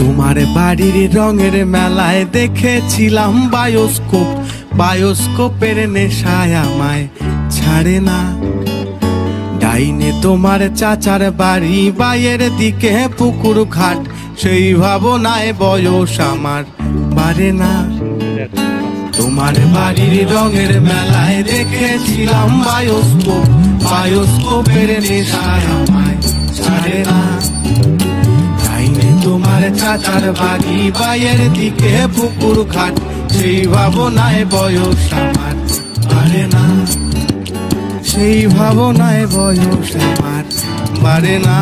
তোমার বাড়ির রঙের মেলায় দেখেছিলাম বায়োস্কোপ, বায়োস্কোপের নেশায় আমায় ছাড়ে না। ডাইনে তোমার চাচার বাড়ি, বাইয়ের দিকে পুকুর ঘাট, সেই ভাবনায় বয়স আমার বাড়ে না। তোমার বাড়ির রঙের মেলায় দেখেছিলাম বায়োস্কোপ, বায়োস্কোপের নেশায় আমায় ছাড়ে না। ডাইনে তোমার চাচার বাড়ি, বাইয়ের দিকে পুকুর ঘাট, সেই ভাবনায় বয়স আমার বাড়ে না। সেই ভাবনায় বয়স আমার বাড়ে না।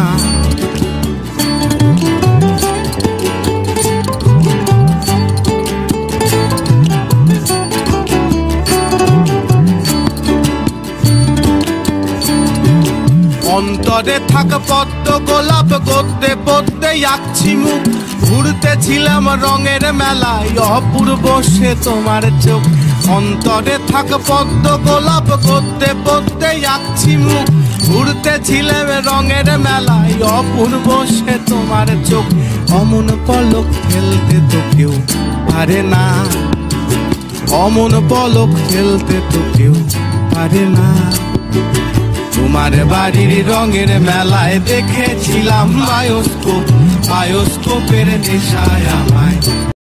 অন্তরে থাক পদ্ম গোলাপ, গদ্যে পদ্মে আঁকছি মুখ, ঘুরতেছিলাম রঙের মেলায় অপূর্ব সে তোমার চোখ। অন্তরে থাক পদ্ম গোলাপ, গদ্যে পদ্মে আঁকছি মুখ, ঘুরতেছিলাম রঙের মেলায় অপূর্ব সে তোমার চোখ। অমন পলক ফেলতে তো কেউ পারে না, অমন পলক ফেলতে তো কেউ পারে না। তোমার বাড়ির রঙের মেলায় দেখেছিলাম বায়োস্কোপ, বায়োস্কোপের নেশায় আমায়